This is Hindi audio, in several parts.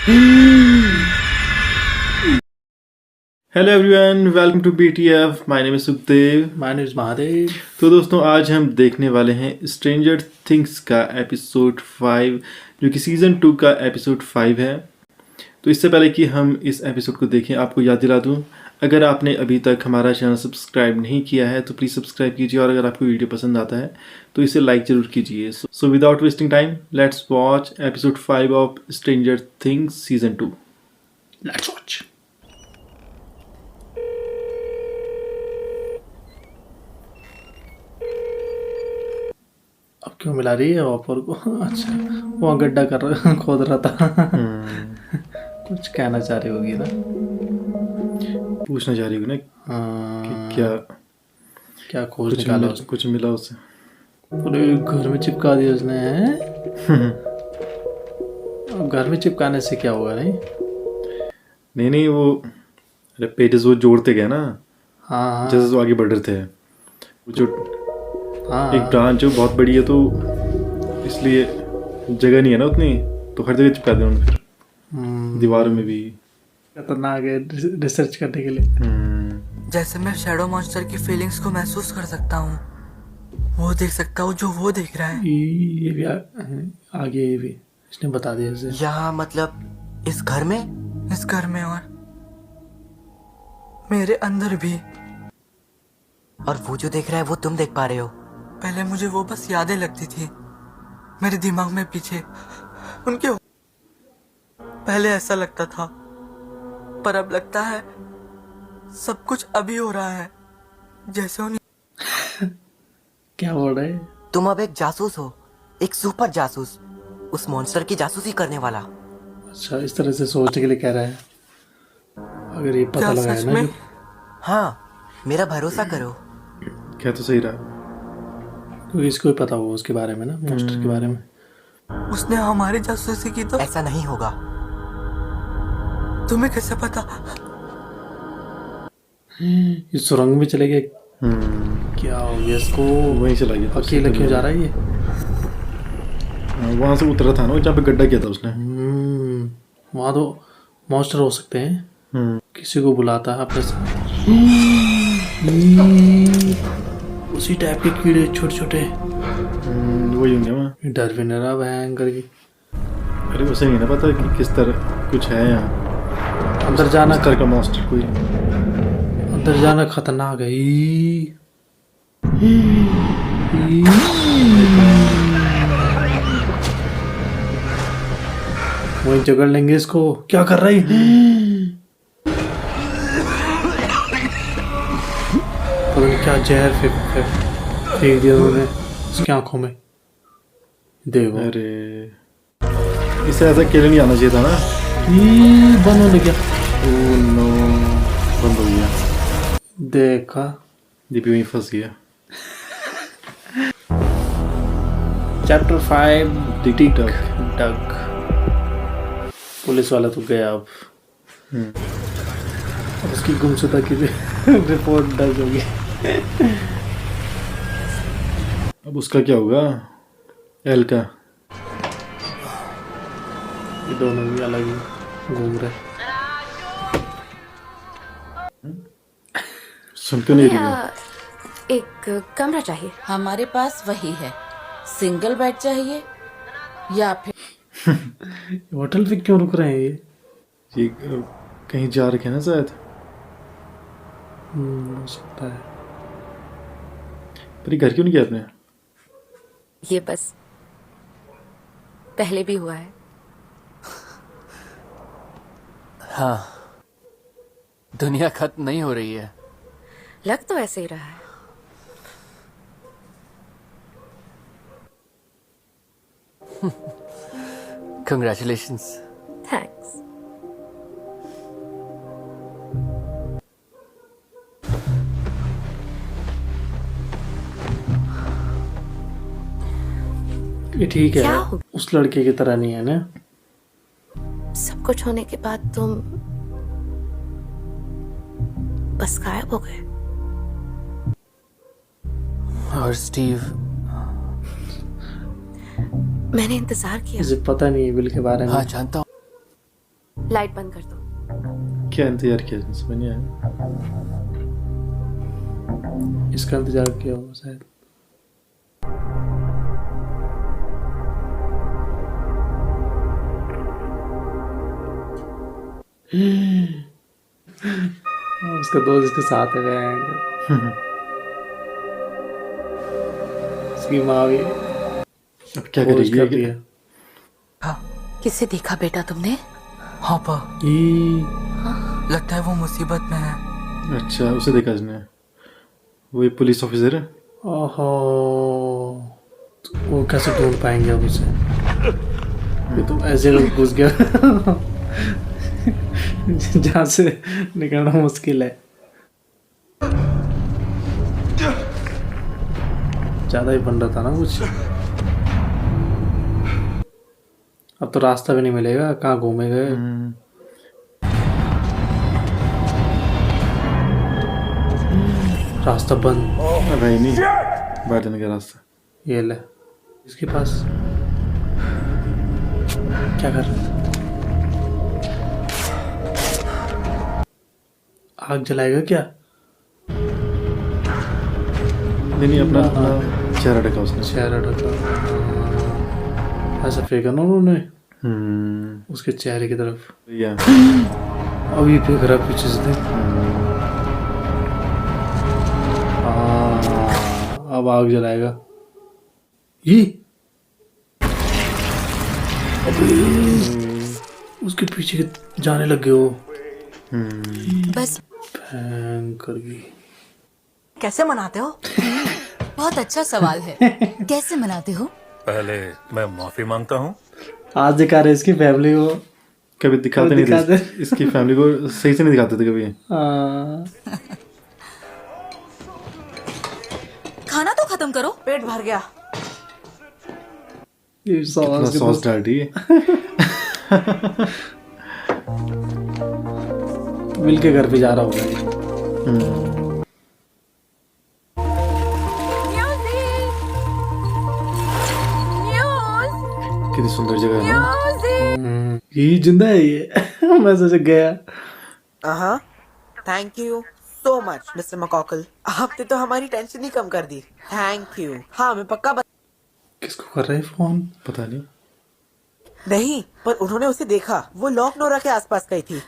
Hello everyone, welcome to BTF। My name is Sukhdev. My name is Mahadev. तो दोस्तों, आज हम देखने वाले हैं स्ट्रेंजर थिंग्स का एपिसोड 5, जो कि सीज़न 2 का एपिसोड 5 है। तो इससे पहले कि हम इस एपिसोड को देखें, आपको याद दिला दूं, अगर आपने अभी तक हमारा चैनल सब्सक्राइब नहीं किया है तो प्लीज़ सब्सक्राइब कीजिए, और अगर आपको वीडियो पसंद आता है तो इसे लाइक ज़रूर कीजिए। So without wasting time, let's watch episode 5 of stranger things season 2। Let's watch. अब क्यों मिला रही है ऑफर को? अच्छा, वो गड्ढा खोद रहा था। कुछ कहना चाह रही होगी ना, पूछना चाह रही हूँ ना कि क्या क्या खोज निकाला उसने? कुछ मिला उसे। पूरे घर में चिपका दिया उसने। अब घर में चिपकाने से क्या होगा? नहीं, वो अरे पेजेस वो जोड़ते गए ना, हाँ जैसे वो आगे बढ़ रहे थे। वो जो हाँ, एक ब्रांच जो बहुत बड़ी है, तो इसलिए जगह नहीं है ना उतनी, तो हर जगह चिपका दिया उन्होंने। फिर दीवारों में भी खतरनाक है रिसर्च करने के लिए। जैसे मैं शैडो मॉन्स्टर की फीलिंग्स को महसूस कर सकता हूँ, वो देख सकता हूँ जो वो देख रहा है। ये भी आगे ये भी इसने बता दिया इसे। यहाँ मतलब इस घर में और मेरे अंदर भी। और वो जो देख रहा है वो तुम देख पा रहे हो। पहले मुझे वो बस यादें लगती थी मेरे दिमाग में पीछे उनके। पहले ऐसा लगता था, पर अब लगता है सब कुछ अभी हो रहा है, जैसे उन्हें। क्या बोल रहे हैं? तुम अब एक जासूस हो, एक सुपर जासूस, उस मॉन्स्टर की जासूसी करने वाला। अच्छा, इस तरह से सोचने के लिए कह रहा है। अगर ये पता लगा है ना कि... हाँ, मेरा भरोसा करो। क्या तो सही रहा, क्योंकि इसको ही पता होगा उसके बारे में ना, मॉन्स्टर के बारे में। उसने हमारी जासूसी की तो ऐसा नहीं होगा। तुम्हें कैसे पता? ये सुरंग में चले गए। क्या हो गया इसको? वहीं चला गया। अकेला क्यों जा रहा है ये? वहां से उतरा था ना, जहाँ पे गड्ढा किया था उसने। वहाँ तो मॉन्स्टर हो सकते हैं। किसी को बुलाता है अपने साथ। उसी टाइप के कीड़े छोटे छोटे। वही होंगे वहाँ। डर भी नहीं रहा भयंकर की। अरे उसे नहीं ना पता कि किस तरह कुछ है यहाँ। अंदर जाना किस तरह का मॉन्स्टर कोई। अंदर जाना खतरनाक है। वही जगड़ लेंगे इसको। क्या कर रही? पता नहीं क्या जहर फेंक दिया उन्होंने उसकी आंखों में। देखो, अरे इसे ऐसा अकेले नहीं आना चाहिए था ना। बंद होने क्या? ओह नो, बंद हो गया। देखा, दीपी वहीं फंस गया। चैप्टर 5 टिक डग। पुलिस वाला तो गया अब उसकी गुमशुदा की रिपोर्ट दर्ज होगी। अब उसका क्या होगा, एल का? ये दोनों भी अलग ही घूम रहे। सुन क्यों नहीं रही? एक कमरा चाहिए। हमारे पास वही है, सिंगल बेड चाहिए या फिर होटल पे क्यों रुक रहे हैं ये? कहीं जा रखे हैं ना शायद। हो सकता है। पर ये घर क्यों नहीं गया आपने? ये बस पहले भी हुआ है। हाँ, दुनिया खत्म नहीं हो रही है। लग तो ऐसे ही रहा है। Congratulations. थैंक्स। ये ठीक है, क्या हो? उस लड़के की तरह नहीं है ना। सब कुछ होने के बाद तुम बस गायब हो गए। और स्टीव, मैंने इंतजार किया। मुझे पता नहीं है बिल के बारे में। हाँ जानता हूँ। लाइट बंद कर दो। क्या इंतजार किया इसने, समझ नहीं आया। इसका इंतजार किया होगा शायद। उसका दोस्त इसके साथ है इसकी माँ भी अब क्या खोज करेगी कर ये? दिया। किसे देखा बेटा तुमने? हाँ पा, ई, लगता है वो मुसीबत में है। अच्छा, उसे देखा इसने, वही पुलिस ऑफिसर है। ओहो, तो वो कैसे ढूंढ पाएंगे अब उसे? ये तो ऐसे लोग घुस गया जहाँ से निकलना मुश्किल है। ज्यादा ही बन रहा था ना कुछ। अब तो रास्ता भी नहीं मिलेगा, कहाँ घूमेगा? रास्ता बंद। भाई नहीं, बाहर जाने का रास्ता। ये ले, इसके पास क्या कर रहा है? आग जलाएगा क्या? नहीं, अपना अपना चेहरा ढका उसने। चेहरा ढका, ऐसा फेंका ना उन्होंने उसके चेहरे की तरफ। या अभी फेंक रहा पीछे से। देख, अब आग जलाएगा ये। उसके पीछे जाने लग गए वो। बस भयंकर भी। कैसे मनाते हो? बहुत अच्छा सवाल है। कैसे मनाते हो? पहले मैं माफी मांगता हूँ। आज दिखा रहे इसकी फैमिली को। कभी दिखाते नहीं थे इसकी फैमिली को, सही से नहीं दिखाते थे कभी। हाँ, खाना तो खत्म करो। पेट भर गया। ये इतना सॉस डाल दी है। मिल के घर पे जा रहा होगा ये। कितनी सुंदर जगह है ना। ये जिंदा है ये। मैं सोच गया। Thank you so much mister मकॉकल, आपने तो हमारी टेंशन ही कम कर दी। Thank you. हाँ मैं पक्का किसको कर रहे हैं फोन? पता नहीं। नहीं, पर उन्होंने उसे देखा, वो लॉक नोरा के आसपास गई थी।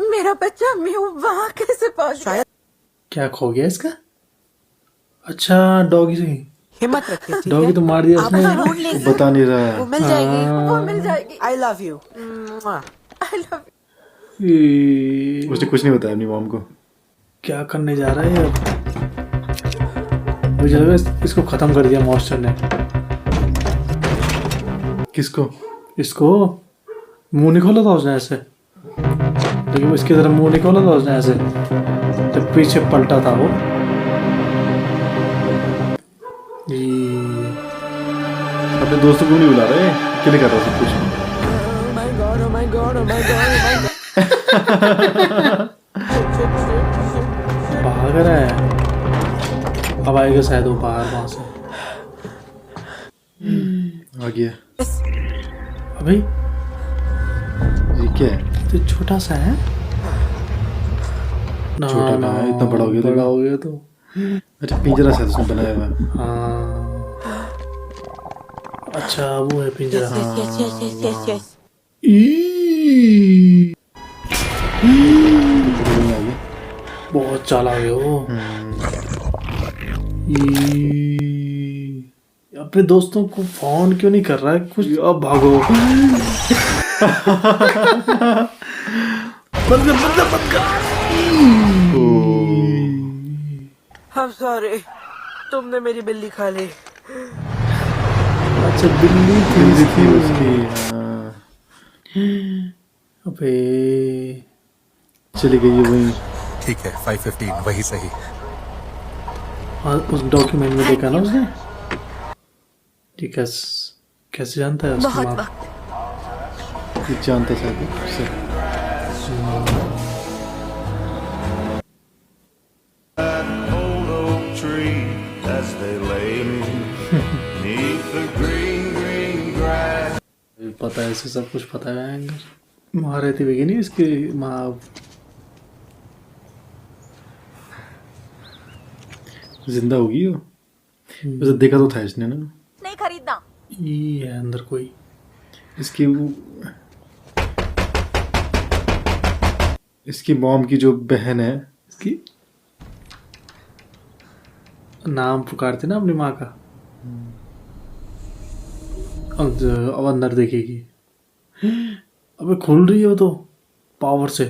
मेरा बच्चा म्यू वहाँ कैसे पहुँच गया? क्या खो गया इसका? अच्छा, डॉगी से। हिम्मत रखिए, ठीक डॉगी है? तो मार दिया आप उसने। ढूंढ लीजिए, बता नहीं रहा। वो मिल जाएगी, वो मिल जाएगी। I love you. I love you. उसने कुछ नहीं बताया अपनी मॉम को। क्या करने जा रहा है अब? मुझे लगा इसको खत्म कर दिया मॉन्स्टर ने। किसको? इसको मुंह नहीं खोला था उसने ऐसे, लेकिन इसकी तरफ मुंह नहीं खोला था उसने ऐसे जब पीछे पलटा था वो। अपने दोस्तों को नहीं बुला रहे, अकेले कर रहा सब कुछ। भाग रहा है। अब आएगा शायद वो बाहर वहां से। आ गया। अभी ये क्या है? तो छोटा सा है ना। छोटा कहाँ है? इतना बड़ा हो गया तो। बड़ा हो गया तो। अच्छा, पिंजरा शायद उसने बनाया हुआ है। हाँ, अच्छा वो है पिंजरा। यस। बहुत चालाक है वो। अपने दोस्तों को फोन क्यों नहीं कर रहा है कुछ? अब भागो। बंद कर। I'm sorry, तुमने मेरी बिल्ली खा ली। अच्छा, बिल्ली थी उसकी। हाँ। अबे चली गई है वहीं। ठीक है, 5:15 वही सही। हाँ, उस डॉक्यूमेंट में देखा ना उसने। ठीक है, कैसे जानता है उसकी बहुत माँ? वक्त। ये जानता शायद उससे। old oak tree as they lay neath the green, green grass. पता है, इसे सब कुछ पता है। माँ रहती होगी नहीं इसकी माँ। जिंदा होगी वो। वैसे देखा तो था इसने ना। नहीं खरीदना। ये है अंदर कोई। इसकी मॉम की जो बहन है, इसकी नाम पुकारते ना अपनी माँ का। अब अंदर देखेगी। अबे खुल रही है वो तो पावर से।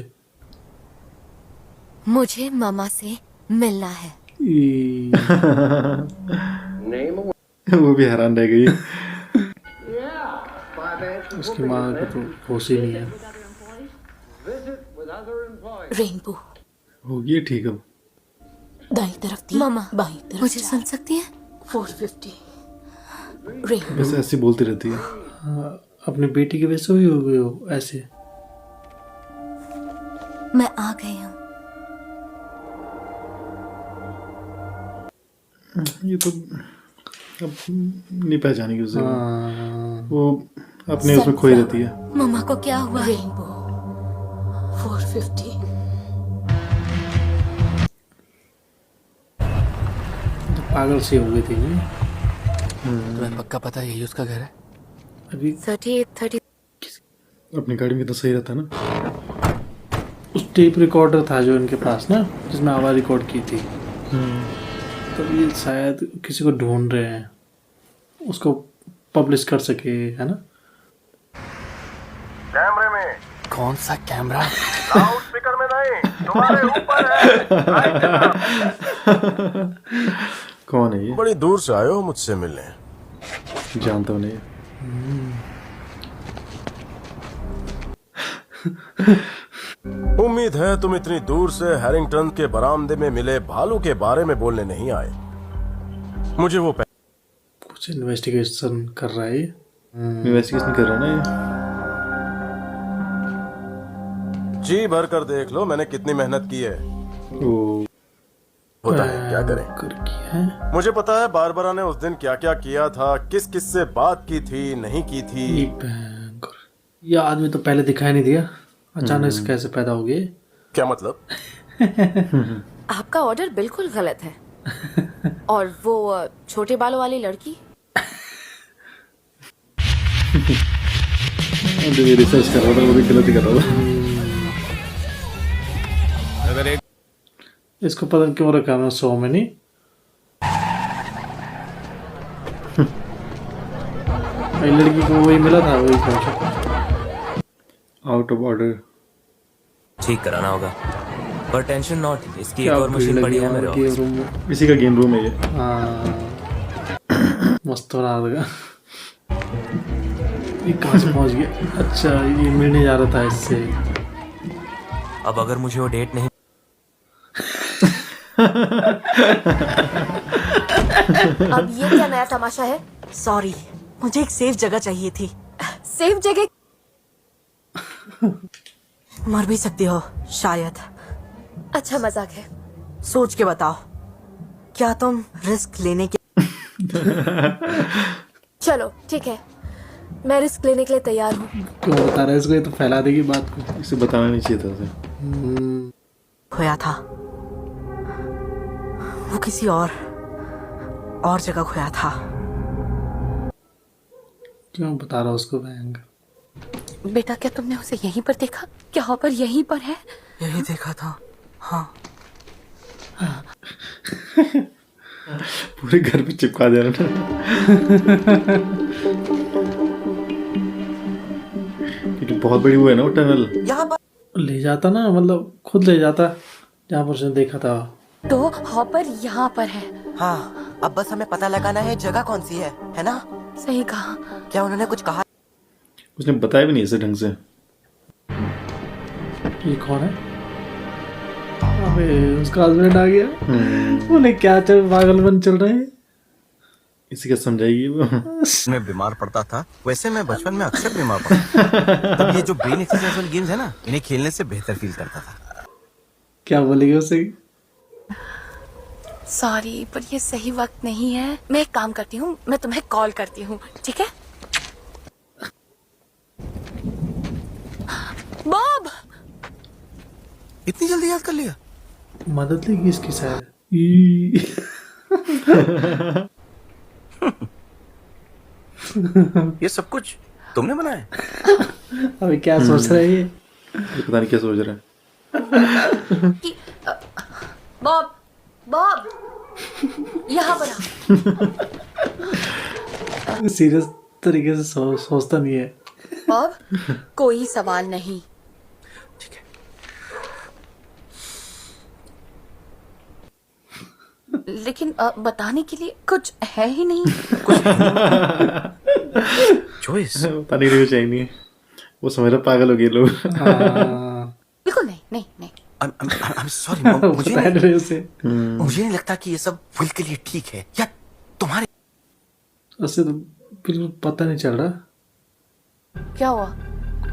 मुझे मामा से मिलना है। वो भी हैरान रह गई। उसकी माँ को तो होश ही नहीं है। रेनबो होगी ठीक अब। दाई तरफ थी, मामा बाई तरफ मुझे सुन सकती है? 450। रेनबो वैसे ऐसी बोलती रहती है। हाँ, अपनी बेटी के वैसे हुई हो गई हो ऐसे। मैं आ गई हूँ। ये तो अब नहीं पहचानेगी उसे। हाँ, वो अपने उसमें खोई रहती है। मामा को क्या हुआ है? रेनबो 450। तो पागल सी हो गई थी नहीं? तुम्हें पक्का पता है यही उसका घर है? अभी 38 अपनी गाड़ी में तो सही रहता ना। उस टेप रिकॉर्डर था जो इनके पास ना, जिसमें आवाज रिकॉर्ड की थी। तो ये शायद किसी को ढूंढ रहे हैं, उसको पब्लिश कर सके, है ना? कैमरे में, कौन सा कैमरा? लाउड स्पीकर में नहीं, तुम्हारे ऊपर है। कौन है ये? बड़ी दूर से आए हो मुझसे मिलने। जानता हूँ नहीं। उम्मीद है तुम इतनी दूर से हैरिंगटन के बरामदे में मिले भालू के बारे में बोलने नहीं आए। मुझे वो कुछ इन्वेस्टिगेशन कर रहा है ये। इन्वेस्टिगेशन कर रहा है ना ये। जी भर कर देख लो मैंने कितनी मेहनत की है। ओ, होता है क्या करें। कर किया है। मुझे पता है बारबरा ने उस दिन क्या क्या किया था, किस किस से बात की थी, नहीं की थी। ये भयंकर। ये आदमी तो पहले दिखाई नहीं दिया, अचानक से कैसे पैदा हो गए? क्या मतलब? आपका ऑर्डर बिल्कुल गलत है। और वो छोटे बालों वाली लड़की? जो ये रिसर्च कर रहा था वो भी गलत ही कर रहा था। अगर एक इसको पता क्यों रखा मैं 100 में नहीं? भाई लड़की को वही मिला था, वही पहुंचा। Out of order. ठीक कराना होगा, पर टेंशन नॉट, इसकी एक क्या और मशीन भीड़ पड़ी लगी है मेरे वहाँ के ऑफिस। रूम में। इसी का गेम रूम है ये। हाँ, मस्त बना देगा। ये कहाँ से पहुंच गया? अच्छा, ये मिलने जा रहा था इससे। अब अगर मुझे वो डेट नहीं अब ये क्या नया तमाशा है? सॉरी, मुझे एक सेफ जगह चाहिए थी। सेफ जगह? मर भी सकती हो शायद। अच्छा मजाक है। सोच के बताओ, क्या तुम रिस्क लेने के चलो ठीक है, मैं रिस्क लेने के लिए तैयार हूँ। क्यों बता रहा है इसको? ये तो फैला देगी बात को। इसे बताना नहीं चाहिए था उसे। खोया था? वो किसी और जगह खोया था। क्यों बता रहा उसको भयंकर? बेटा क्या तुमने उसे यहीं पर देखा? क्या हॉपर यहीं पर है? यही देखा था। हाँ, पूरे घर पे चिपका दे रहा ना। क्योंकि बहुत बड़ी वो है ना वो टनल। यहाँ पर ले जाता ना, मतलब खुद ले जाता जहाँ पर उसने देखा था। तो हॉपर यहाँ पर है। हाँ, अब बस हमें पता लगाना है जगह कौन सी है ना? सही कहा। क्या उन्होंने कुछ कहा? उसने बताया भी नहीं इसे ढंग से। ये कौन है? अबे उसका हस्बैंड आ गया। बोले क्या चल पागलपन चल रहे हैं। इसी का समझाएगी वो। मैं बीमार पड़ता था, वैसे मैं बचपन में अक्सर बीमार पड़ता। तब ये जो ब्रेन एक्सरसाइज वाली गेम्स है ना, इन्हें खेलने से बेहतर फील करता था। क्या बोलेगी उसे? सॉरी पर ये सही वक्त नहीं है। मैं एक काम करती हूँ, मैं तुम्हें कॉल करती हूँ, ठीक है? बॉब इतनी जल्दी याद कर लिया? मदद लेगी इसकी शायद। ई ये सब कुछ तुमने बनाया? अभी क्या सोच रहा है ये? पता नहीं क्या सोच रहा है। बॉब बॉब यहाँ पर आ। सीरियस तरीके से सोचता नहीं है। बॉब कोई सवाल नहीं। ठीक है। लेकिन बताने के लिए कुछ है ही नहीं। चॉइस पता नहीं क्यों चाहिए, वो समझ रहा पागल हो गए लोग। बिल्कुल नहीं नहीं नहीं। I'm sorry मॉम, मुझे बता रहे उसे। नहीं लगता कि ये सब विल के लिए ठीक है, या तुम्हारे। उससे तो बिल्कुल पता नहीं चल रहा। क्या हुआ?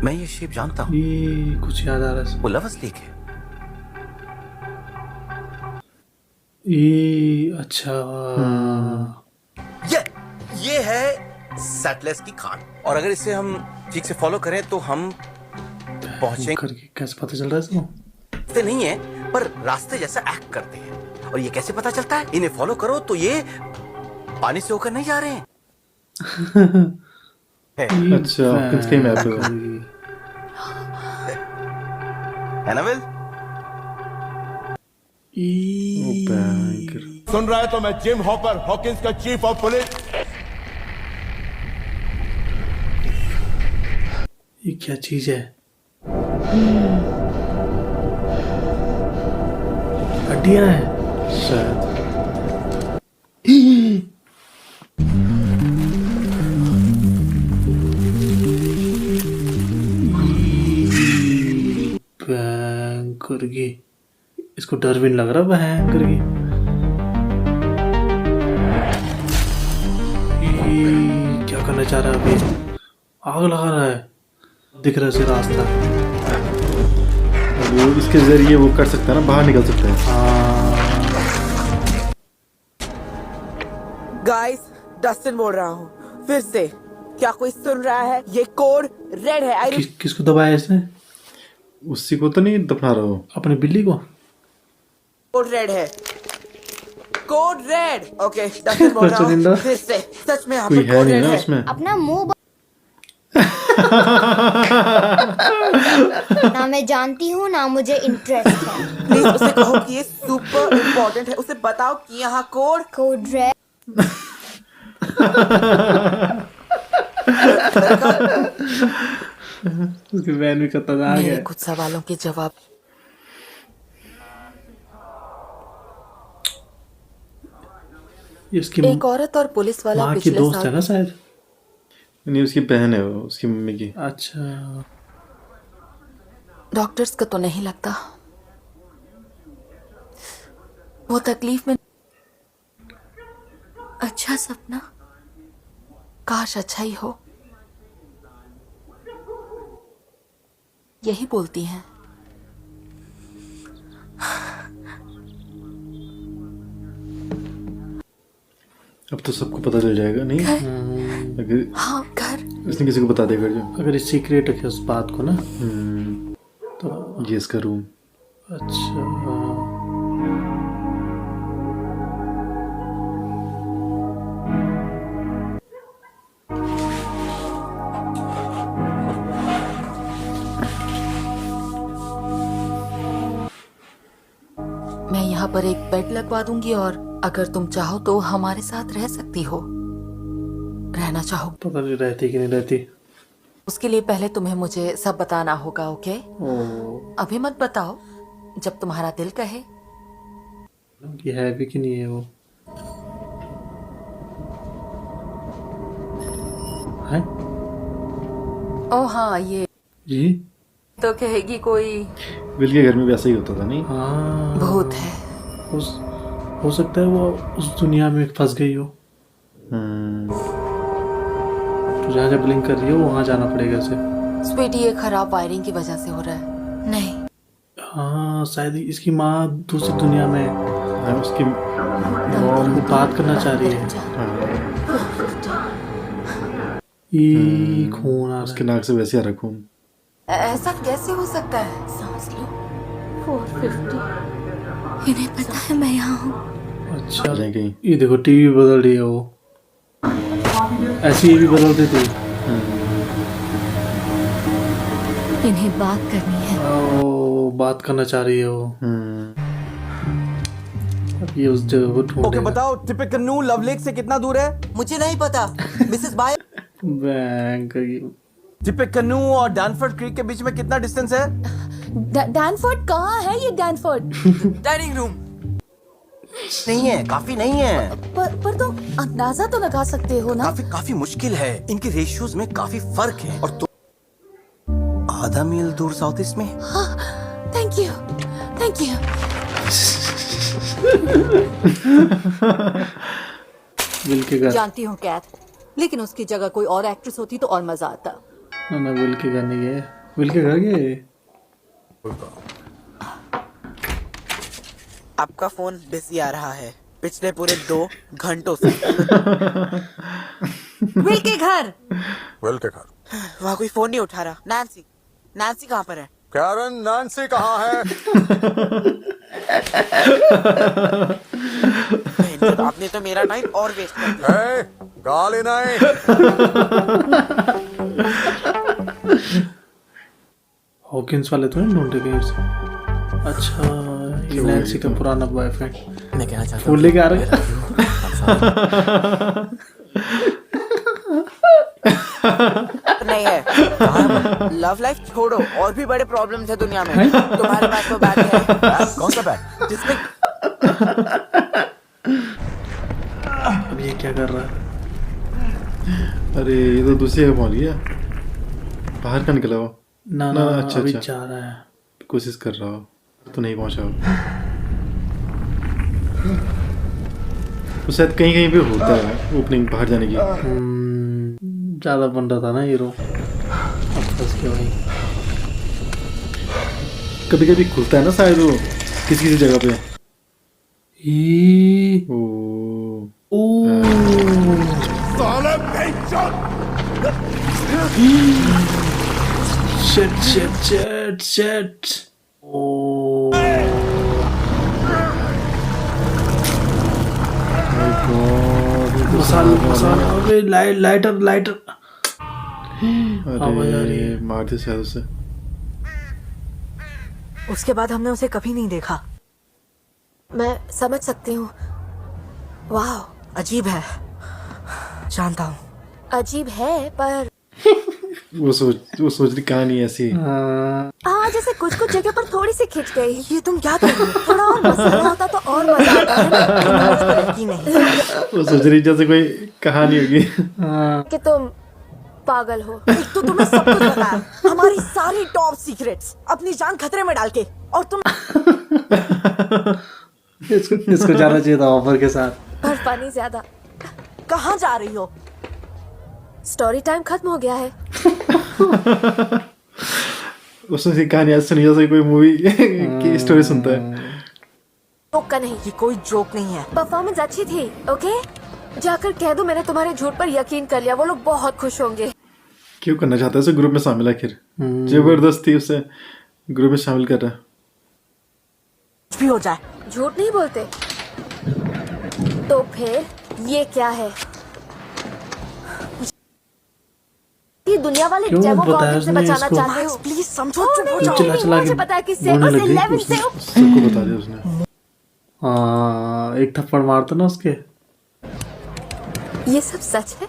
मैं ये शेप जानता हूँ, ये कुछ याद आ रहा है। वो लवर्स लीग है। ये अच्छा। ये है सेटलेस की खान, और अगर इसे हम ठीक से फॉलो करें तो हम पहुंचेंगे। करके कैसे पता चल रहा है इसको? नहीं है पर रास्ते जैसा एक्ट करते हैं। और ये कैसे पता चलता है? इन्हें फॉलो करो तो ये पानी से होकर नहीं जा रहे हैं। अच्छा किसके मैप है वो? है ना विल? ओ भयंकर। सुन रहा है तो मैं जिम हॉपर, हॉकिंस का चीफ ऑफ पुलिस। ये क्या चीज है? हड्डियां हैं शायद। भयंकर की। इसको डर भी नहीं लग रहा भयंकर की। ये क्या करना चाह रहा है अभी? आग लगा रहा है। दिख रहा है उसे रास्ता। वो इसके जरिए वो कर सकता है ना, बाहर निकल सकता है। गाइस, डस्टिन बोल रहा हूँ फिर से। क्या कोई सुन रहा है? ये कोड रेड है। किसको दबाया इसने? उसी को तो नहीं दफना रहा हो? अपनी बिल्ली को। कोड रेड है। Code red. ओके, डस्टिन बोल रहा हूँ फिर से। सच में यहाँ कोई पे है कोड नहीं रेड ना है। उसमें? अपना मुंह ना मैं जानती हूँ ना मुझे इंटरेस्ट है। प्लीज उसे कहो कि ये सुपर इम्पोर्टेंट है। उसे बताओ कि यहाँ कोड रेड। उसके वैन भी खतरनाक मेरे है। कुछ सवालों के जवाब। इसकी एक औरत और पुलिस वाला माँ की पिछले दोस्त है साल ना शायद। नहीं, उसकी बहन है वो, उसकी मम्मी की। अच्छा। डॉक्टर्स का तो नहीं लगता वो तकलीफ में। अच्छा सपना, काश अच्छा ही हो। यही बोलती हैं। अब तो सबको पता चल जाएगा नहीं? अगर हाँ घर। इसने किसी को बता देगा जो। अगर ये सीक्रेट रखे उस बात को ना तो ये इसका रूम। अच्छा। मैं यहाँ पर एक बेड लगवा दूंगी और अगर तुम चाहो तो हमारे साथ रह सकती हो। रहना चाहो? पता नहीं रहती कि नहीं रहती। उसके लिए पहले तुम्हें मुझे सब बताना होगा। ओके? अभी मत बताओ, जब तुम्हारा दिल कहे। कि है भी कि नहीं है वो? है? ओ हाँ, ये जी तो कहेगी कोई विल के घर में वैसा ही होता था नहीं? हाँ। भूत है। हो सकता है वो उस दुनिया में फंस गई हो। तो जहाँ जब ब्लिंक कर रही हो वहाँ जाना पड़ेगा उसे। स्वीटी, ये खराब वायरिंग की वजह से हो रहा है। नहीं। हाँ शायद इसकी माँ दूसरी दुनिया में हाँ, उसकी वो बात करना चाह रही है। ये खून आ रहा उसके नाक से वैसे आ रहा खून। ऐसा कैसे हो सकता है? सांस लो। 450। इन्हें पता है मैं यहाँ हूँ। अच्छा जाए कहीं। ये देखो टीवी बदल रही है वो, ऐसी ये भी बदल देती है। इन्हें बात करनी है। ओ बात करना चाह रही है वो। अब ये उस जगह को ढूंढेगा। बताओ टिपिकन्नू लव लेक से कितना दूर है? मुझे नहीं पता मिसेस बाय। बैंक टिपिकन्नू और डैनफोर्ड क्रीक के बीच में कितना डिस्टेंस है? डैनफोर्ड कहाँ है ये डैनफोर्ड? डाइनिंग रूम नहीं है, काफी नहीं है। पर तुम अंदाजा तो लगा सकते हो ना? काफी मुश्किल है, इनके रेशियोज में काफी फर्क है। और तो आधा मील दूर साउथ ईस्ट में। Thank you thank you. Will के घर। जानती हूँ कैथ, लेकिन उसकी जगह कोई और एक्ट्रेस होती तो और मजा आता। ना विल के घर नहीं गए, विल के घर गए। आपका फोन बिजी आ रहा है पिछले पूरे 2 घंटों से। विल के घर। वेल के घर। वहाँ कोई फोन नहीं उठा रहा। नैन्सी कहाँ पर है? कैरन नैन्सी कहाँ है? आपने तो मेरा टाइम और वेस्ट कर दिया। गाली नहीं। हॉकिंस वाले तो नहीं ढूंढे कहीं से। अच्छा ये नैन्सी का पुराना बॉयफ्रेंड। मैं कहना चाहता फूल लेके आ रहे हैं। नहीं है। लव लाइफ छोड़ो, और भी बड़े प्रॉब्लम्स है दुनिया में। तुम्हारे पास तो बैग है। कौन सा बैग? जिसमें अब ये क्या कर रहा है? अरे ये तो दूसरी जगह पहुंच गया, बाहर का निकला हो। ना ना, ना अच्छा, अभी अच्छा। जा रहा है। कोशिश कर रहा हो तो नहीं पहुंचा हो। तो शायद कहीं कहीं पे होता है ओपनिंग बाहर जाने की। ज्यादा बन रहा था ना हीरो, अब फंस गया वही। कभी कभी खुलता है ना शायद वो किसी किसी जगह पे। ई ओ ओ शिट ओ मसाला अबे लाइटर आवाज आ रही है। अरे मार दे शायद उसे। उसके बाद हमने उसे कभी नहीं देखा। मैं समझ सकती हूँ। वाह अजीब है, जानता हूँ। अजीब है पर वो सोच रही कहानी ऐसी। हाँ जैसे कुछ जगह पर थोड़ी सी खिंच गई। ये तुम क्या कर रही हो? थोड़ा और मसाला होता तो और मजा आता है ना? यकीन नहीं। वो सोच रही जैसे कोई कहानी होगी। कि तुम पागल हो। एक तो तुम्हें सब कुछ पता है, हमारी सारी टॉप सीक्रेट्स, अपनी जान खतरे में डाल के, और तुम इसको जाना चाहिए था ऑफर के साथ। पर फनी ज्यादा। कहाँ जा रही हो? स्टोरी टाइम खत्म हो गया है। उसने कहानी ऐसे सुनी जैसे कोई मूवी की स्टोरी सुनता है। जोक का नहीं, ये कोई जोक नहीं है। परफॉर्मेंस अच्छी थी। ओके जाकर कह दो मैंने तुम्हारे झूठ पर यकीन कर लिया। वो लोग बहुत खुश होंगे। क्यों करना चाहता है उसे ग्रुप में शामिल? आखिर जबरदस्ती उसे ग्रुप में शामिल कर रहा है। कुछ भी हो जाए, झूठ नहीं बोलते। तो फिर ये क्या है? ये दुनिया वाले क्यों डेमो बताया गॉब्लिन से उसने बचाना इसको? चाहते हो? प्लीज समझो। चुप हो नहीं, जाओ। चला चला मुझे के पता है किससे। बोलने उस लग गई 11 उसने। से सबको बता दिया उसने। हाँ एक थप्पड़ मारता ना उसके। ये सब सच है?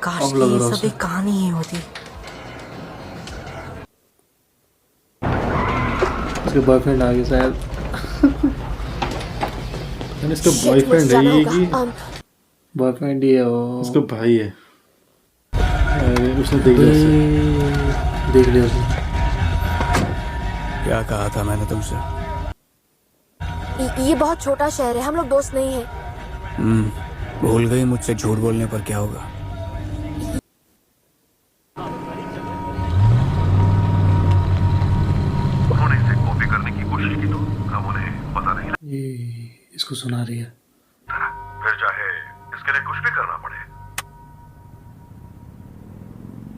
काश अब कि लग ये रहा सब उसे। एक कहानी ही होती। उसके बॉयफ्रेंड आ गए शायद। यानी इसका Shit, बॉयफ्रेंड मुझे है जाना ये होगा। कि बॉयफ्रेंड ही है वो। उसका भाई है? अरे उसने देख लिया उसे। देख लिया उसने। क्या कहा था मैंने तुमसे? ये बहुत छोटा शहर है, हम लोग दोस्त नहीं हैं। भूल गई मुझसे झूठ बोलने पर क्या होगा? उन्होंने इसे कॉपी करने की कोशिश की तो अब उन्हें पता नहीं ये इसको सुना रही है। लगा। फिर चाहे इसके लिए कुछ भी करना पड़े।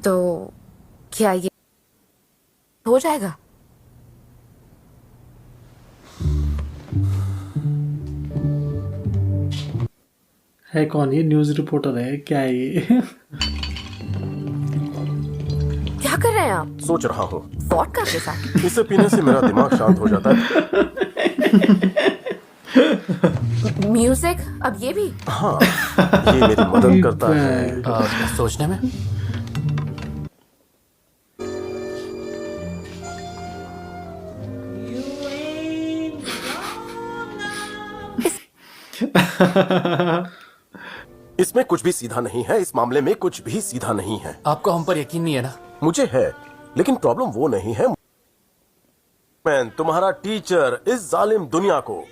तो क्या हो जाएगा। है कौन ये? न्यूज़ रिपोर्टर है क्या ये? क्या कर रहे हैं आप? सोच रहा हूँ, वोडका के साथ? इसे पीने से मेरा दिमाग शांत हो जाता है। म्यूजिक, अब ये भी? हाँ, ये मेरी मदद करता है सोचने में। इसमें कुछ भी सीधा नहीं है, इस मामले में कुछ भी सीधा नहीं है। आपको हम पर यकीन नहीं है ना? मुझे है, लेकिन प्रॉब्लम वो नहीं है। मैं तुम्हारा टीचर इस जालिम दुनिया को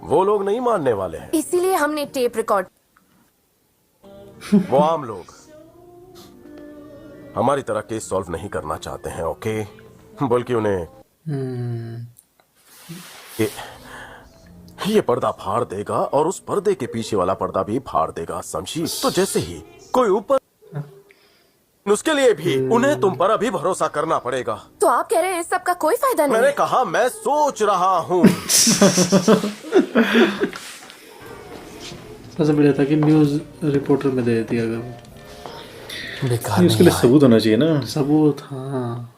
वो लोग नहीं मानने वाले हैं। इसीलिए हमने टेप रिकॉर्ड। वो आम लोग हमारी तरह केस सॉल्व नहीं करना चाहते हैं, ओके? बल्कि उन्हें ये पर्दा फाड़ देगा और उस पर्दे के पीछे वाला पर्दा भी फाड़ देगा, समझी? तो जैसे ही कोई ऊपर, उसके लिए भी उन्हें तुम पर अभी भरोसा करना पड़ेगा। तो आप कह रहे हैं इस सब का कोई फायदा नहीं? मैंने कहा मैं सोच रहा हूँ। सबसे बढ़िया था कि न्यूज़ रिपोर्टर में दे देती अगर बेकार उसके लिए सबूत होना चाहिए ना। सबूत। हाँ,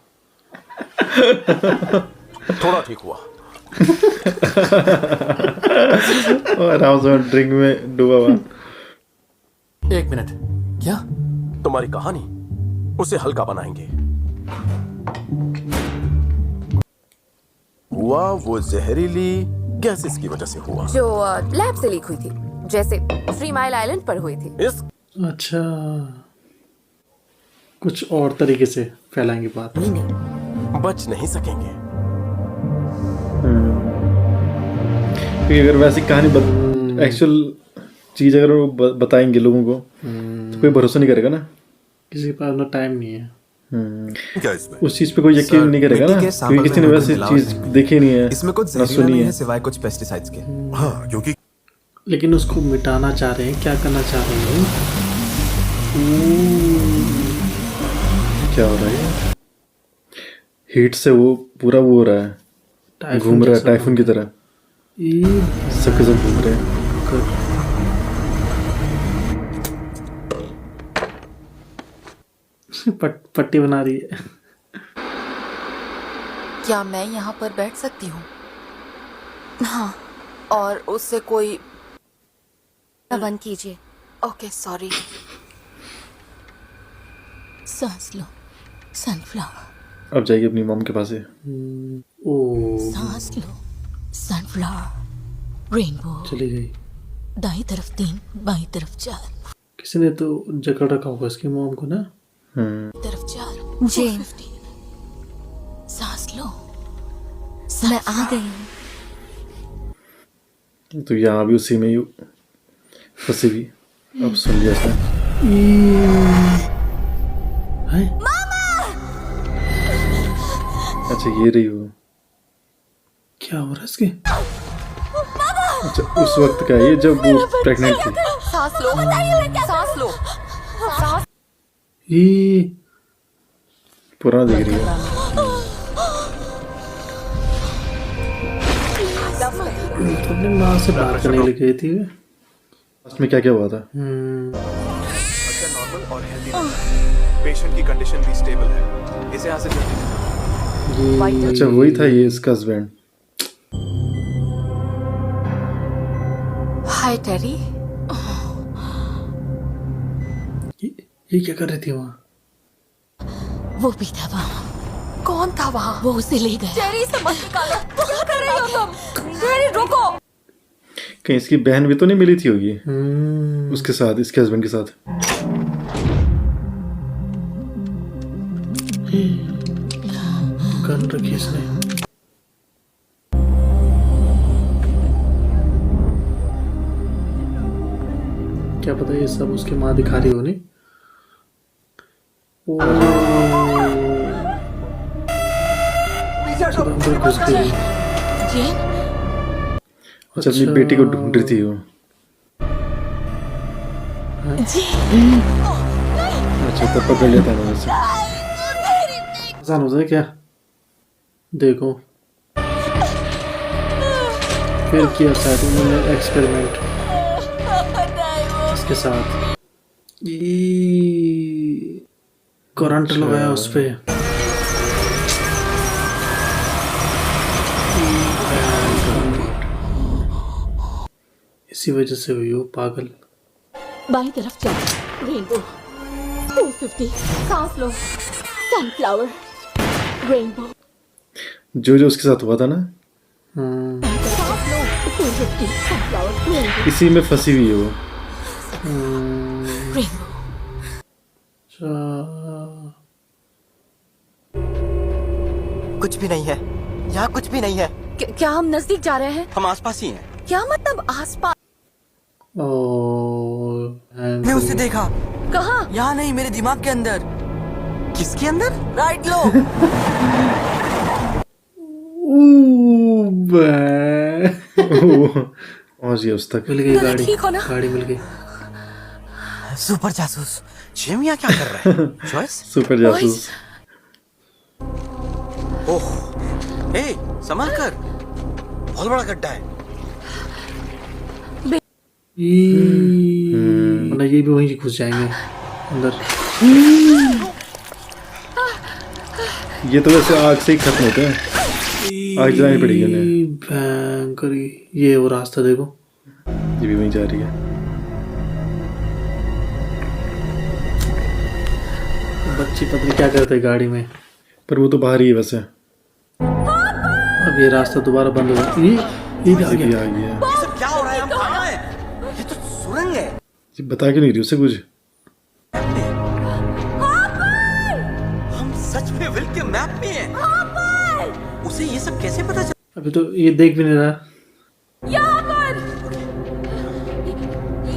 थोड़ा ठीक हुआ। और आराम से ड्रिंक में डूबा हुआ। 1 मिनट। क्या? तुम्हारी कहानी उसे हल्का बनाएंगे। हुआ वो जहरीली गैसेस की वजह से हुआ, जो लैब से लीक हुई थी, जैसे 3 माइल आइलैंड पर हुई थी। इस अच्छा, कुछ और तरीके से फैलाएंगे बात। बच नहीं सकेंगे। क्योंकि अगर वैसी कहानी एक्चुअल चीज अगर वो बताएंगे लोगों को तो कोई भरोसा नहीं करेगा ना। किसी के पास ना टाइम नहीं है। क्या इसमें? उस चीज पे कोई यकीन नहीं करेगा ना, क्योंकि किसी ने वैसी चीज देखी नहीं है, इसमें कुछ ना जहरीला सुनी नहीं है। है सिवाय कुछ पेस्टिसाइड्स के। हाँ, क्योंकि लेकिन उसको मिटाना चाह रहे हैं, क्या करना चाह रहे हैं? क्या हो रहा है? हीट से वो पूरा वो हो रहा है, घूम रहा है टाइफून की तरह। सबके सब घूम रहे हैं। पट्टी बना रही है। क्या मैं यहाँ पर बैठ सकती हूँ? हाँ, और उससे कोई? बंद कीजिए। Okay, sorry. सांस लो, सनफ्लावर। अब जाइए अपनी मॉम के पास से। सांस लो, सनफ्लावर। रेनबो। चली गई। दाई तरफ 3, बाई तरफ 4। किसी ने तो जकड़ रखा होगा इसकी मॉम को ना। तरफ 4। जेन, सांस लो। मैं आ गई हूँ। तो यहाँ भी उसी में ही फंसी हुई। अब सुन लिया उसने। अच्छा, ये रही वो। क्या हो रहा है इसके? अच्छा, उस वक्त का ये जब वो प्रेग्नेंट थी। सांस लो, सांस लो, सांस। ये पुराना दिख रही है। तो अपनी माँ से बात करने लग गई थी। उसमें क्या क्या हुआ था? बच्चा नॉर्मल और हेल्दी है। पेशेंट की कंडीशन भी स्टेबल है। इसे यहाँ से जल्दी। अच्छा, वही था ये इसका हस्बैंड। हाय टेरी। ये क्या कर रही थी वहाँ? वो भी था वहाँ। कौन था वहाँ? वो उसे ले गया। टेरी, इसे मत निकालो। क्या कर रही हो तुम? टेरी, रुको। कहीं इसकी बहन भी तो नहीं मिली थी होगी उसके साथ, इसके हस्बैंड के साथ। गन रखी इसने। क्या पता ये सब उसकी माँ दिखा रही हो नहीं। अंदर घुस गई। जेन, अच्छा, अपनी बेटी को ढूंढ रही थी वो। अच्छा, तब पकड़ लिया था मैंने उसे। आसान होता है क्या? देखो फिर किया शायद उन्होंने एक्सपेरिमेंट इसके साथ, ये करंट लगाया उस पे। इसी वजह से हुई हो पागल। बाईं तरफ चलो, रेनबो 250, सांस लो, सनफ्लावर, रेनबो, जो जो उसके साथ हुआ था ना, सांस लो, 250, सनफ्लावर, रेनबो, इसी में फंसी हुई है वो। रेनबो। कुछ भी नहीं है यहाँ, कुछ भी नहीं है। क्या हम नजदीक जा रहे हैं? हम आसपास ही हैं। क्या मतलब आसपास? मैं उसे देखा। कहाँ? यहाँ नहीं, मेरे दिमाग के अंदर। किसके अंदर? राइट लो। पहुंच गया उस तक। मिल गई गाड़ी, ठीक हो ना? गाड़ी मिल गई। सुपर जासूस जिम यहाँ क्या कर रहा है? चॉइस सुपर जासूस। ओह, ए, संभल कर, बहुत बड़ा गड्ढा है। मतलब ये भी वहीं घुस जाएंगे अंदर। ये तो वैसे आग से ही खत्म होते हैं, आग जलानी पड़ेगी उन्हें। भयंकर। ये वो रास्ता देखो, ये भी वहीं जा रही है। बच्ची पता नहीं क्या करते गाड़ी में, पर वो तो बाहर ही है वैसे। अब ये रास्ता दोबारा बंद हो गया। ये भी आ ये गया। आ गया। ये सब क्या हो रहा है? हम कहाँ हैं? ये तो सुरंग है। ये बता क्यों नहीं रही उसे कुछ? हम सच में विल के मैप में हैं। उसे ये सब कैसे पता चला? अभी तो ये देख भी नहीं रहा। यहाँ पर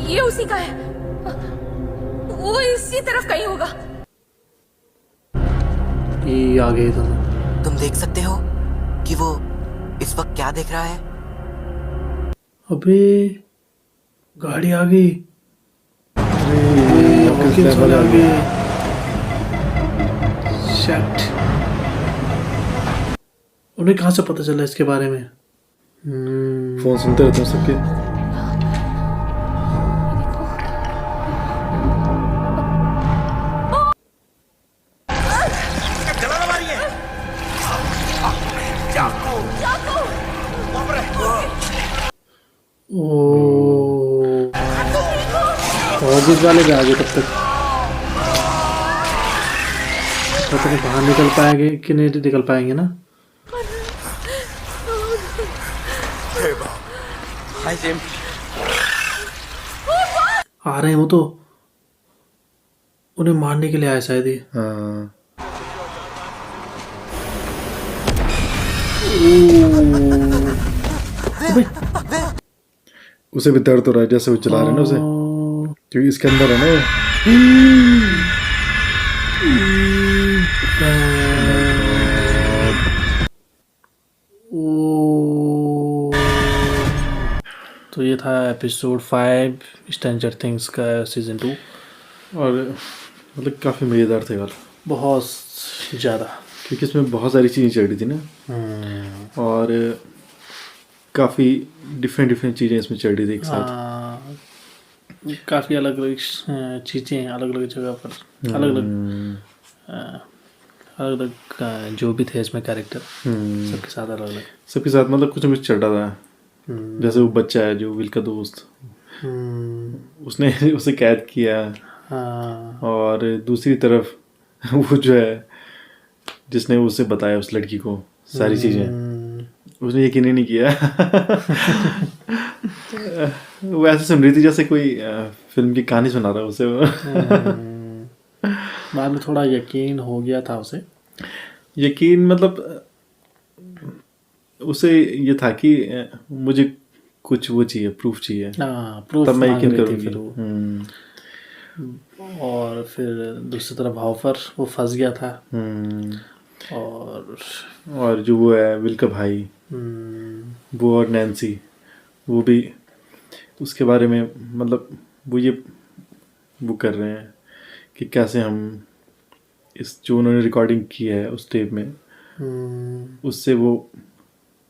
ये उसी का है, वो इसी तरफ कहीं होगा। ये आ गए तुम देख सकते हो कि वो इस वक्त क्या देख रहा है? अबे गाड़ी आ गई। वापस वाले आ गए। Shit। उन्हें कहाँ से पता चला इसके बारे में? फोन सुनते रहते हैं सबके। ऑफिस वाले भी आ गए तब तक। पता नहीं बाहर निकल पाएंगे कि नहीं निकल पाएंगे ना। हाय जिम। आ रहे हैं वो तो, उन्हें मारने के लिए आए शायद ये। हाँ। उसे भी दर्द हो रहा है जैसे वो चला रहे हैं ना उसे, क्योंकि इसके अंदर है ना वो। तो ये था एपिसोड 5 स्ट्रेंजर थिंग्स का सीजन 2। और मतलब काफ़ी मज़ेदार थे यार, बहुत ज़्यादा, क्योंकि इसमें बहुत सारी चीज़ें चल रही थी ना, और काफ़ी डिफरेंट चीज़ें इसमें चल रही थी एक साथ। काफ़ी अलग अलग चीज़ें अलग अलग जगह पर, अलग अलग जो भी थे इसमें कैरेक्टर, सबके साथ अलग अलग, सबके साथ मतलब कुछ ना कुछ चल रहा था। जैसे वो बच्चा है जो विल का दोस्त, उसने उसे कैद किया, और दूसरी तरफ वो जो है जिसने उसे बताया उस लड़की को सारी चीज़ें, उसने यकीन ही नहीं किया। वो ऐसे सुन रही थी जैसे कोई फिल्म की कहानी सुना रहा है उसे। बाद में थोड़ा यकीन हो गया था उसे। यकीन मतलब उसे ये था कि मुझे कुछ वो चाहिए, प्रूफ चाहिए, प्रूफ तब मैं यकीन फिर करूँगी। और फिर दूसरी तरफ हाउफर वो फंस गया था। और जो वो है विल का भाई, वो और नैन्सी, वो भी उसके बारे में मतलब वो कर रहे हैं कि कैसे हम इस जो उन्होंने रिकॉर्डिंग की है उस टेप में, उससे वो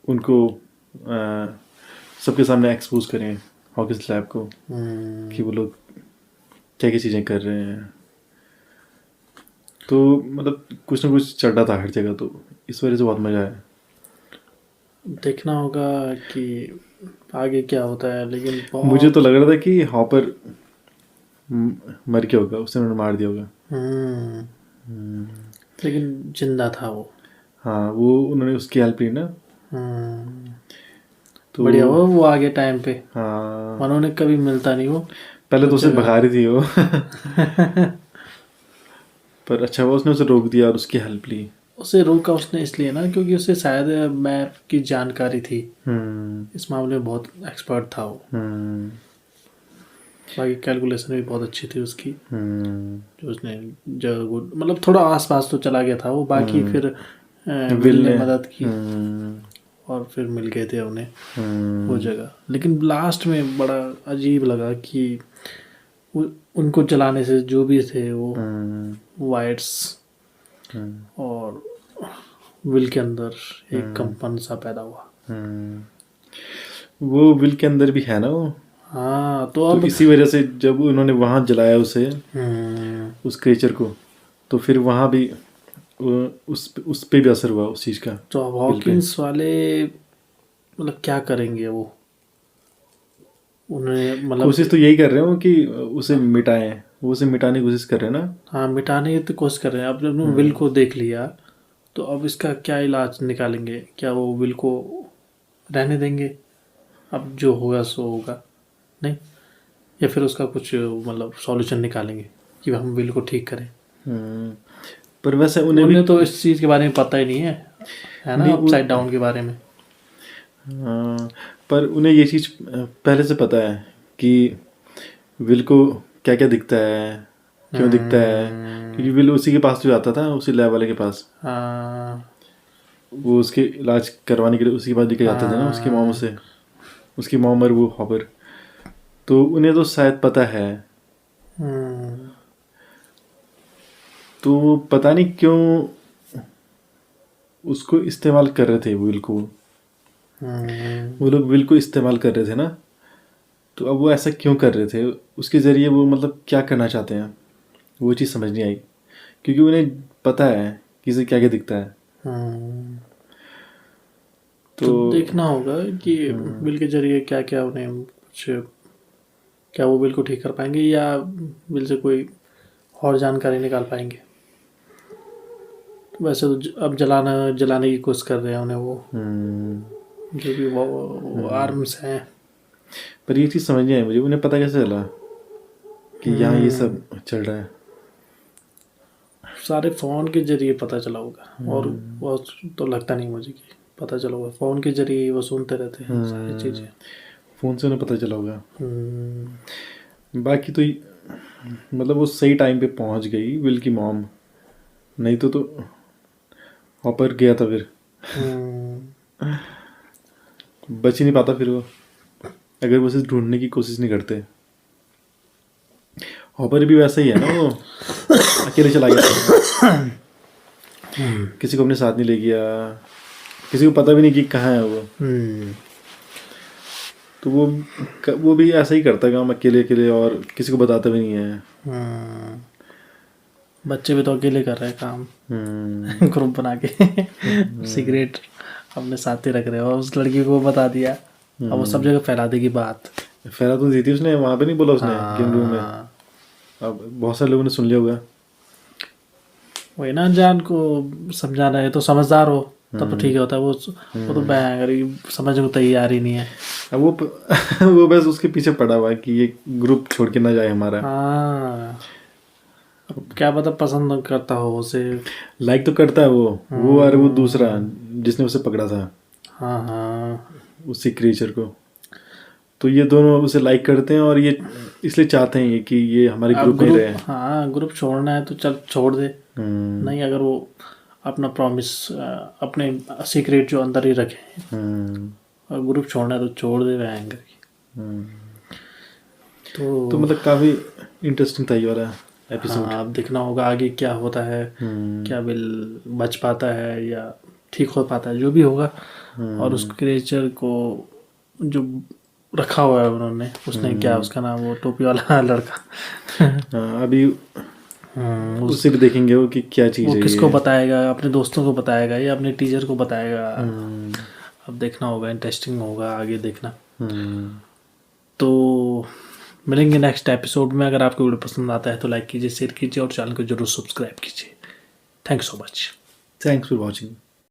उनको सबके सामने एक्सपोज करें हॉकिंस लैब को कि वो लोग क्या क्या चीज़ें कर रहे हैं। तो मतलब कुछ ना कुछ चल रहा था हर जगह, तो इस वजह से बहुत मज़ा आया। देखना होगा कि आगे क्या होता है, लेकिन मुझे तो लग रहा था कि हॉपर मर गया होगा, उसने उन्होंने मार दिया होगा। लेकिन जिंदा था वो। हाँ, वो उन्होंने उसकी हेल्प ली ना। तो बढ़िया वो आ गया टाइम पे। हाँ, उन्होंने कभी मिलता नहीं वो, पहले तो उसे भगा रही थी वो पर अच्छा हुआ उसने उसे रोक दिया और उसकी हेल्प ली। उसे रोका उसने इसलिए ना क्योंकि उसे शायद मैप की जानकारी थी, इस मामले में बहुत एक्सपर्ट था वो। बाकी कैलकुलेशन भी बहुत अच्छी थी उसकी, जो उसने जगह मतलब थोड़ा आसपास तो चला गया था वो, बाकी फिर विल ने मदद की और फिर मिल गए थे उन्हें वो जगह। लेकिन लास्ट में बड़ा अजीब लगा कि उनको जलाने से जो भी थे वो वायर्स और विल के अंदर एक कंपन सा पैदा हुआ। वो विल के अंदर भी है ना वो। हाँ, तो अब इसी वजह से जब उन्होंने वहाँ जलाया उसे, उस क्रिएचर को, तो फिर वहाँ भी उस पे भी असर हुआ उस चीज़ का। तो अब हॉकिंस वाले मतलब क्या करेंगे वो, उन्हें मतलब कोशिश तो यही कर रहे हो कि उसे मिटाएं, वो उसे मिटाने की कोशिश कर रहे हैं ना। हाँ, मिटाने की तो कोशिश कर रहे हैं। अब जब विल को देख लिया तो अब इसका क्या इलाज निकालेंगे? क्या वो विल को रहने देंगे, अब जो होगा सो होगा, नहीं, या फिर उसका कुछ मतलब सॉल्यूशन निकालेंगे कि हम विल को ठीक करें? पर वैसे उन्हें तो इस चीज़ के बारे में पता ही नहीं है ना, अपसाइड डाउन के बारे में। पर उन्हें ये चीज़ पहले से पता है कि विल को क्या क्या दिखता है, क्यों दिखता है, क्योंकि विल उसी के पास तो जाता था, उसी लैब वाले के पास। वो उसके इलाज करवाने के लिए उसी के पास लेके जाते थे ना, उसकी मॉम से, उसकी मॉम और वो हॉपर। तो उन्हें तो शायद पता है। तो पता नहीं क्यों उसको इस्तेमाल कर रहे थे विल को, वो लोग विल को इस्तेमाल कर रहे थे ना। तो अब वो ऐसा क्यों कर रहे थे, उसके ज़रिए वो मतलब क्या करना चाहते हैं, वो चीज़ समझ नहीं आई, क्योंकि उन्हें पता है कि इसे क्या क्या दिखता है। तो देखना होगा कि विल के जरिए क्या क्या उन्हें कुछ, क्या वो विल को ठीक कर पाएंगे या विल से कोई और जानकारी निकाल पाएंगे। वैसे तो अब जलाने की कोशिश कर रहे हैं उन्हें वो, जो भी वो आर्म्स हैं। पर ये चीज़ समझ नहीं आई मुझे, उन्हें पता कैसे चला कि यहाँ ये सब चल रहा है? सारे फ़ोन के जरिए पता चला होगा, और वो तो लगता नहीं मुझे कि पता चला होगा। फ़ोन के जरिए वो सुनते रहते हैं सारी चीज़ें, फ़ोन से उन्हें पता चला होगा। बाकी तो मतलब वो सही टाइम पे पहुंच गई विल की मॉम, नहीं तो हॉपर गया था फिर बच ही नहीं पाता फिर वो, अगर वो उसे ढूंढने की कोशिश नहीं करते। हॉपर भी वैसा ही है ना, वो अकेले चला गया था, किसी को अपने साथ नहीं ले गया, किसी को पता भी नहीं कि कहाँ है वो। तो वो भी ऐसा ही करता है काम, अकेले अकेले, और किसी को बताता भी नहीं है। बच्चे भी तो अकेले कर रहे हैं काम, ग्रुप बना के सिगरेट अपने साथ ही रख रहे हो, उस लड़की को बता दिया, अब वो सब जगह फैला देगी बात। फैला तो दी थी उसने, वहाँ पे नहीं बोला उसने गेम रूम में, अब बहुत सारे लोगों ने सुन लिया होगा। वही ना, जान को समझाना है तो समझदार हो तब तो ठीक होता है, वो तो भयंकर समझने को तैयार ही नहीं है। अब वो बस उसके पीछे पड़ा हुआ है कि ये ग्रुप छोड़ के ना जाए हमारा। अब क्या पता पसंद करता हो उसे, लाइक तो करता है वो और वो दूसरा जिसने उसे पकड़ा था, उसी क्रिएचर को। तो ये दोनों उसे लाइक करते हैं और ये इसलिए चाहते हैं कि ये हमारे ग्रुप में रहे। हाँ, ग्रुप छोड़ना है तो चल छोड़ दे, नहीं अगर वो अपना प्रॉमिस अपने सीक्रेट जो अंदर ही रखे, और ग्रुप छोड़ना है तो छोड़ दे भयंकर। तो मतलब काफ़ी इंटरेस्टिंग था ये वाला एपिसोड। हाँ, अब देखना होगा आगे क्या होता है, क्या बिल बच पाता है या ठीक हो पाता है, जो भी होगा। और उस क्रिएचर को जो रखा हुआ है उन्होंने, उसने क्या उसका नाम, वो टोपी वाला लड़का हाँ, अभी उससे भी देखेंगे वो कि क्या चीज़ वो है किसको ये। बताएगा, अपने दोस्तों को बताएगा या अपने टीचर को बताएगा। अब देखना होगा, इंटरेस्टिंग होगा आगे देखना। तो मिलेंगे नेक्स्ट एपिसोड में। अगर आपको वीडियो पसंद आता है तो लाइक कीजिए, शेयर कीजिए और चैनल को जरूर सब्सक्राइब कीजिए। Thank you so much. Thanks for watching.